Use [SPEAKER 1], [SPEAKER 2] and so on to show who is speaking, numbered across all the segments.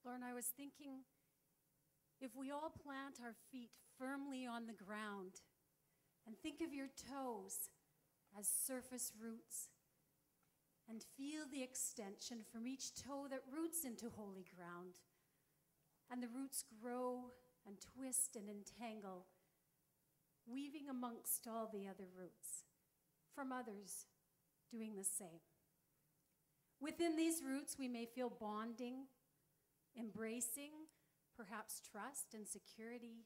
[SPEAKER 1] Lorne, I was thinking, if we all plant our feet firmly on the ground and think of your toes as surface roots and feel the extension from each toe that roots into holy ground, and the roots grow and twist and entangle, weaving amongst all the other roots, from others doing the same. Within these roots, we may feel bonding, embracing, perhaps trust and security,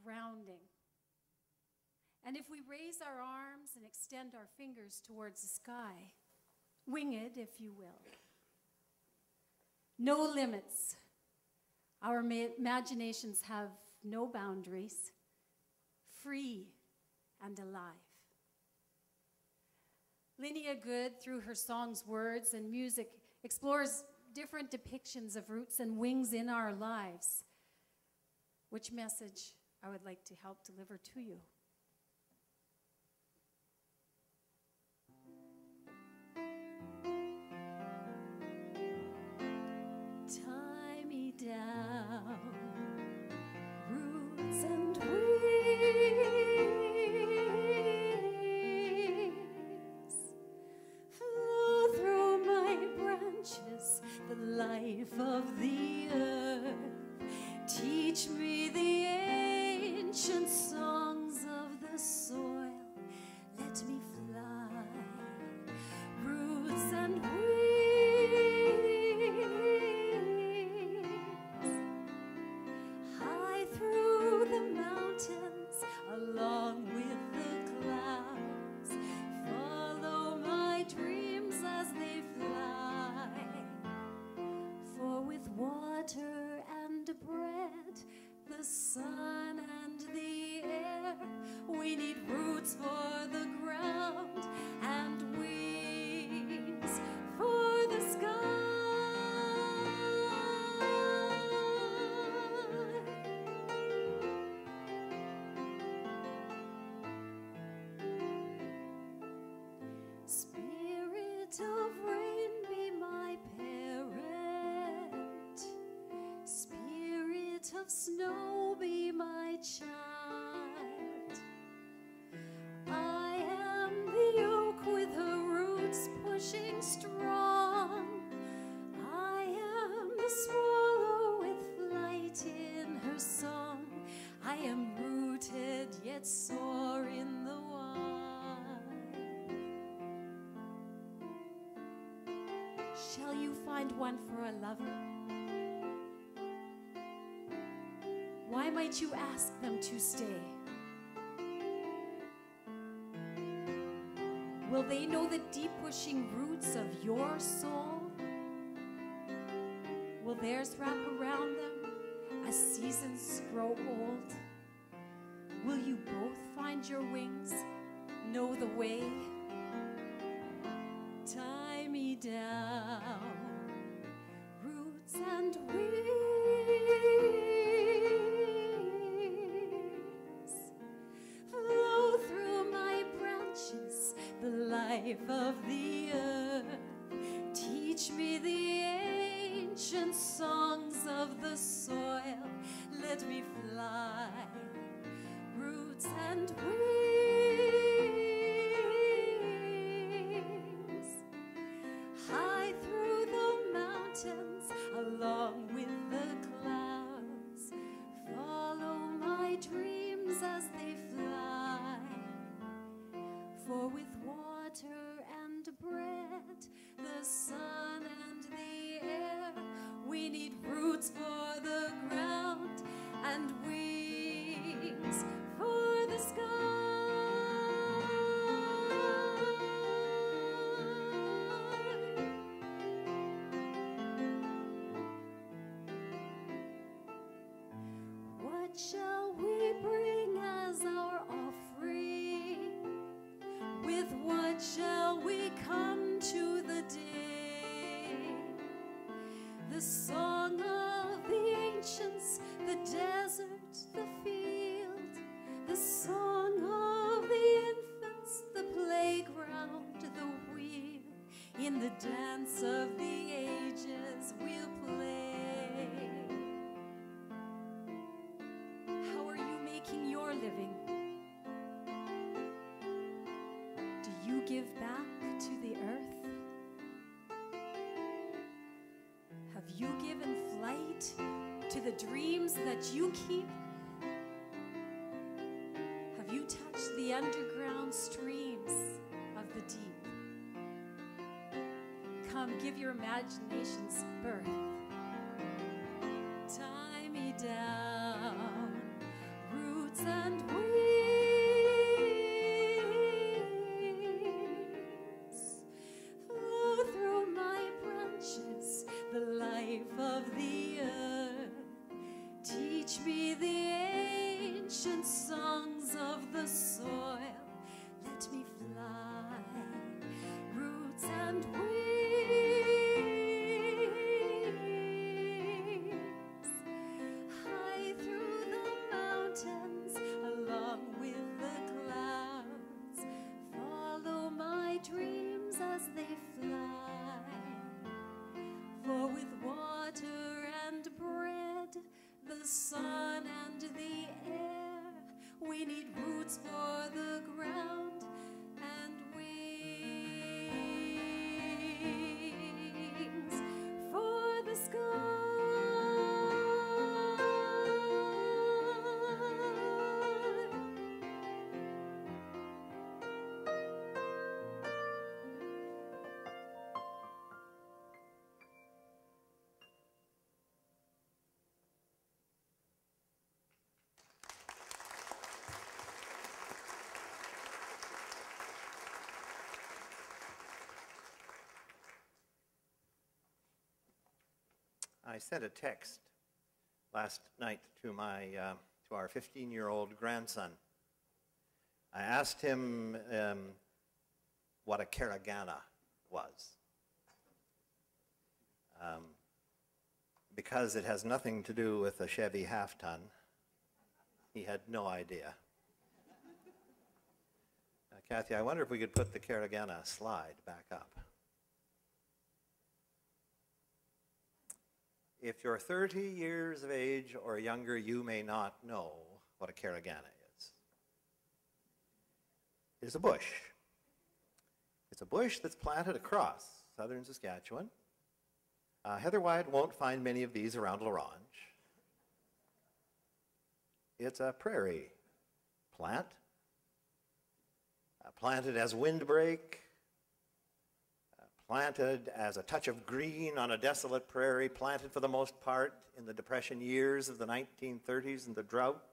[SPEAKER 1] grounding. And if we raise our arms and extend our fingers towards the sky, winged, if you will, no limits. Our imaginations have no boundaries, free and alive. Linnea Good, through her song's words and music, explores different depictions of roots and wings in our lives. Which message I would like to help deliver to you. Tie me down, roots and wings, flow through my branches, the life of the earth. Teach me the ancient songs of the soil. Let me fly, roots and wings, high through the mountains, along with the clouds. Follow my dreams as they fly, for with water and bread, the sun and the air, we need roots for the ground and wings for the sky. Spirit of rain, be my parent. Spirit of snow, be my child. I am the oak with her roots pushing strong. I am the swallow with flight in her song. I am rooted yet soar in the wine. Shall you find one for a lover? Why might you ask them to stay? Will they know the deep pushing roots of your soul? Will theirs wrap around them as seasons grow old? Will you both find your wings, know the way? Tie me down, roots and wings, flow through my branches, the life of the earth. Teach me the ancient songs of the soil. Let me fly, roots and wings, high through the mountains, along with the clouds. Follow my dreams as they fly, for with water and bread, the sun and the air, we need roots for the ground and wings for the sky. What shall we bring as our offering? With what shall we come to the day? The song of the ancients, the desert, the field, the song of the infants, the playground, the wheel. In the dance of the ages we'll play. give back to the earth? Have you given flight to the dreams that you keep? Have you touched the underground streams of the deep? Come, give your imaginations birth. Tie me down, roots and wings. Flow through my branches, the life of the earth. Teach me the ancient songs of the soil. Let me fly, roots and wings. High through the mountains, along with the clouds. Follow my dreams as they fly. For with water and bread, the sun and the air, we need roots for the ground and wings for the sky.
[SPEAKER 2] I sent a text last night to our 15-year-old grandson. I asked him what a caragana was, because it has nothing to do with a Chevy half-ton. He had no idea. Kathy, I wonder if we could put the caragana slide back up. If you're 30 years of age or younger, you may not know what a caragana is. It is a bush. It's a bush that's planted across southern Saskatchewan. Heather Wyatt won't find many of these around Lorne. It's a prairie plant, planted as windbreak, planted as a touch of green on a desolate prairie, planted for the most part in the Depression years of the 1930s and the drought.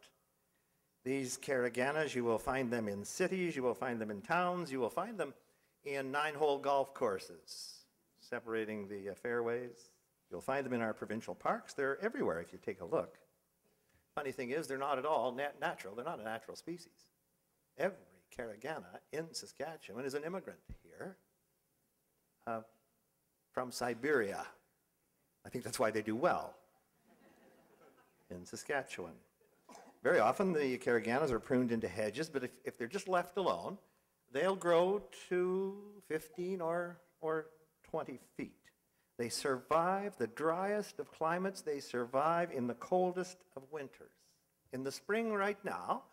[SPEAKER 2] These caraganas, you will find them in cities, you will find them in towns, you will find them in 9-hole golf courses separating the fairways. You'll find them in our provincial parks. They're everywhere if you take a look. Funny thing is, they're not at all natural. They're not a natural species. Every caragana in Saskatchewan is an immigrant here. From Siberia. I think that's why they do well in Saskatchewan. Very often the caraganas are pruned into hedges, but if they're just left alone, they'll grow to 15 or 20 feet. They survive the driest of climates. They survive in the coldest of winters. In the spring right now,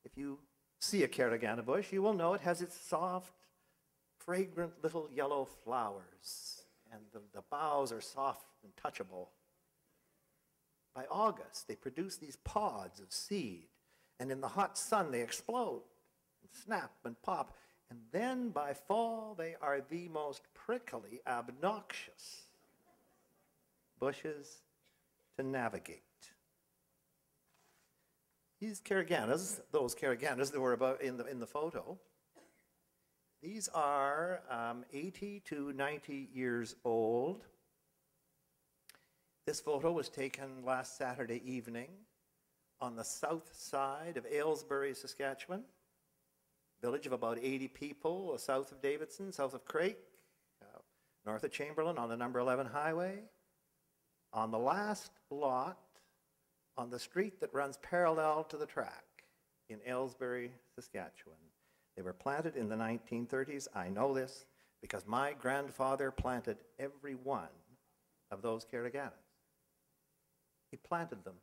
[SPEAKER 2] if you see a caragana bush, you will know it has its soft, fragrant little yellow flowers, and the boughs are soft and touchable. By August, they produce these pods of seed, and in the hot sun, they explode and snap and pop. And then by fall, they are the most prickly, obnoxious bushes to navigate. These caraganas, those caraganas that were about in the photo, these are 80 to 90 years old. This photo was taken last Saturday evening on the south side of Aylesbury, Saskatchewan, village of about 80 people, south of Davidson, south of Craik, north of Chamberlain on the number 11 highway. On the last lot on the street that runs parallel to the track in Aylesbury, Saskatchewan. They were planted in the 1930s. I know this because my grandfather planted every one of those caraganas. He planted them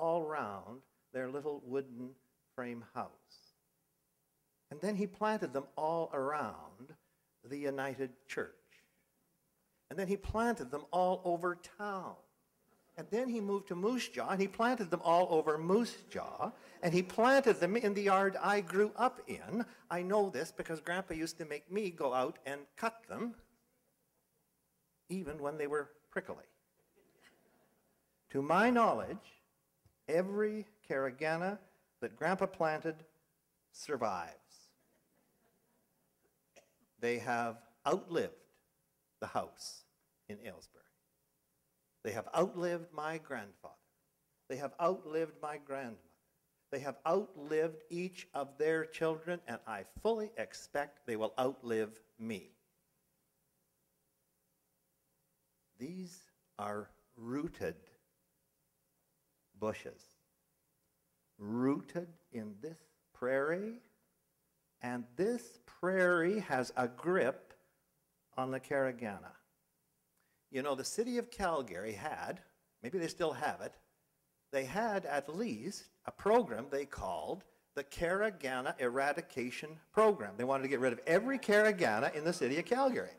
[SPEAKER 2] all around their little wooden frame house. And then he planted them all around the United Church. And then he planted them all over town. And then he moved to Moose Jaw, and he planted them all over Moose Jaw, and he planted them in the yard I grew up in. I know this because Grandpa used to make me go out and cut them, even when they were prickly. To my knowledge, every Caragana that Grandpa planted survives. They have outlived the house in Aylesbury. They have outlived my grandfather. They have outlived my grandmother. They have outlived each of their children, and I fully expect they will outlive me. These are rooted bushes, rooted in this prairie, and this prairie has a grip on the Caragana. You know, the city of Calgary had, maybe they still have it, they had at least a program they called the Caragana Eradication Program. They wanted to get rid of every Caragana in the city of Calgary.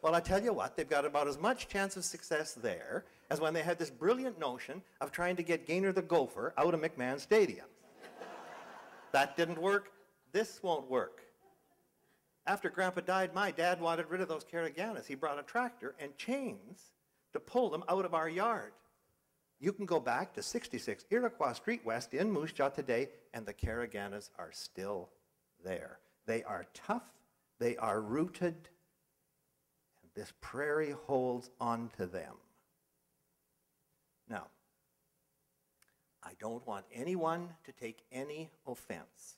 [SPEAKER 2] Well, I tell you what, they've got about as much chance of success there as when they had this brilliant notion of trying to get Gaynor the Gopher out of McMahon Stadium. That didn't work. This won't work. After Grandpa died, my dad wanted rid of those Caraganas. He brought a tractor and chains to pull them out of our yard. You can go back to 66 Iroquois Street West in Moose Jaw today, and the Caraganas are still there. They are tough, they are rooted, and this prairie holds on to them. Now, I don't want anyone to take any offense,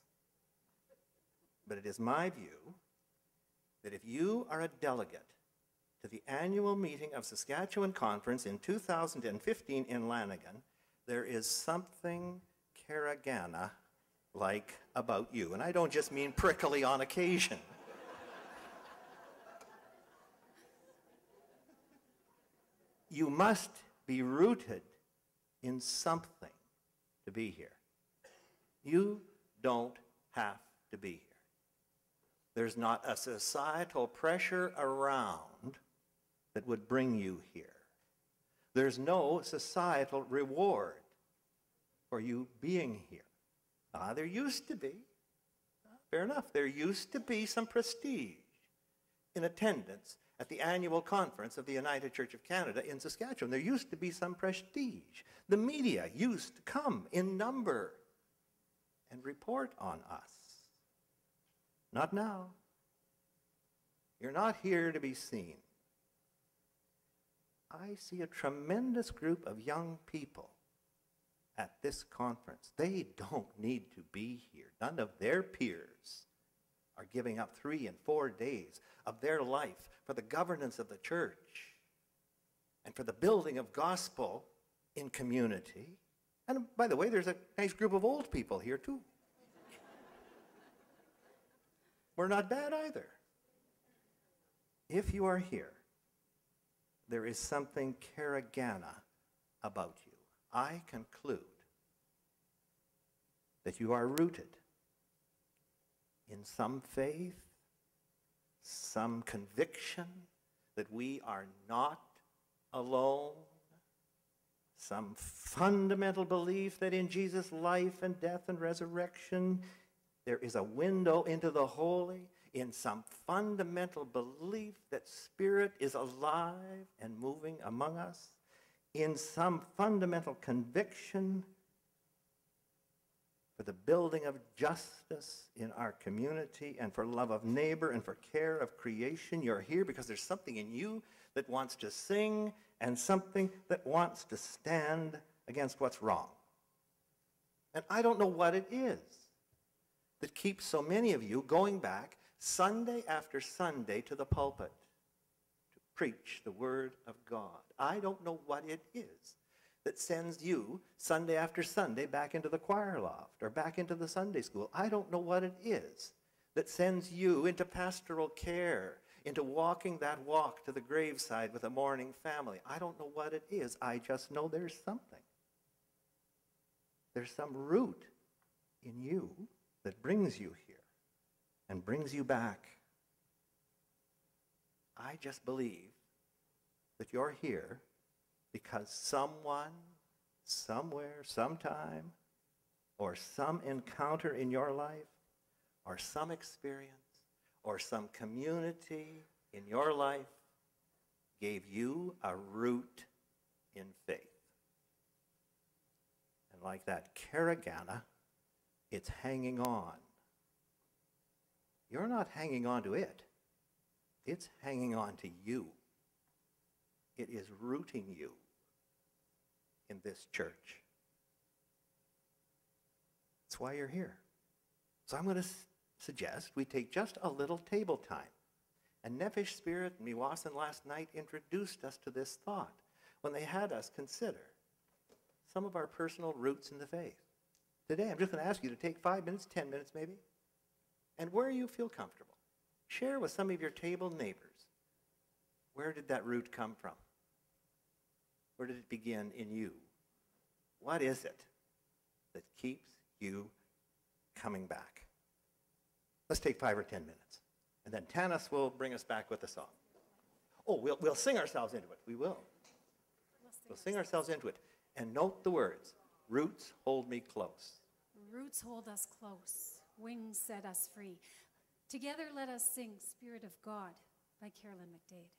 [SPEAKER 2] but it is my view that if you are a delegate to the annual meeting of Saskatchewan Conference in 2015 in Lanigan, there is something Caragana-like about you. And I don't just mean prickly on occasion. You must be rooted in something to be here. You don't have to be here. There's not a societal pressure around that would bring you here. There's no societal reward for you being here. There used to be. Fair enough. There used to be some prestige in attendance at the annual conference of the United Church of Canada in Saskatchewan. There used to be some prestige. The media used to come in number and report on us. Not now. You're not here to be seen. I see a tremendous group of young people at this conference. They don't need to be here. None of their peers are giving up 3 and 4 days of their life for the governance of the church and for the building of gospel in community. And by the way, there's a nice group of old people here too. We're not bad either. If you are here, there is something Caragana about you. I conclude that you are rooted in some faith, some conviction that we are not alone, some fundamental belief that in Jesus' life and death and resurrection there is a window into the holy, in some fundamental belief that Spirit is alive and moving among us, in some fundamental conviction for the building of justice in our community and for love of neighbor and for care of creation. You're here because there's something in you that wants to sing and something that wants to stand against what's wrong. And I don't know what it is that keeps so many of you going back Sunday after Sunday to the pulpit to preach the Word of God. I don't know what it is that sends you Sunday after Sunday back into the choir loft or back into the Sunday school. I don't know what it is that sends you into pastoral care, into walking that walk to the graveside with a mourning family. I don't know what it is. I just know there's something. There's some root in you that brings you here and brings you back I just believe that you're here because someone, somewhere, sometime, or some encounter in your life, or some experience, or some community in your life gave you a root in faith. And like that caragana, it's hanging on. You're not hanging on to it. It's hanging on to you. It is rooting you in this church. That's why you're here. So I'm going to suggest we take just a little table time. And Nefesh Spirit and Miwasan last night introduced us to this thought when they had us consider some of our personal roots in the faith. Today, I'm just going to ask you to take 5 minutes, 10 minutes maybe, and where you feel comfortable. Share with some of your table neighbors. Where did that root come from? Where did it begin in you? What is it that keeps you coming back? Let's take 5 or 10 minutes. And then Tannis will bring us back with a song. Oh, we'll sing ourselves into it. We will. We'll sing ourselves into it. And note the words, roots hold me close.
[SPEAKER 1] Roots hold us close. Wings set us free. Together let us sing Spirit of God by Carolyn McDade.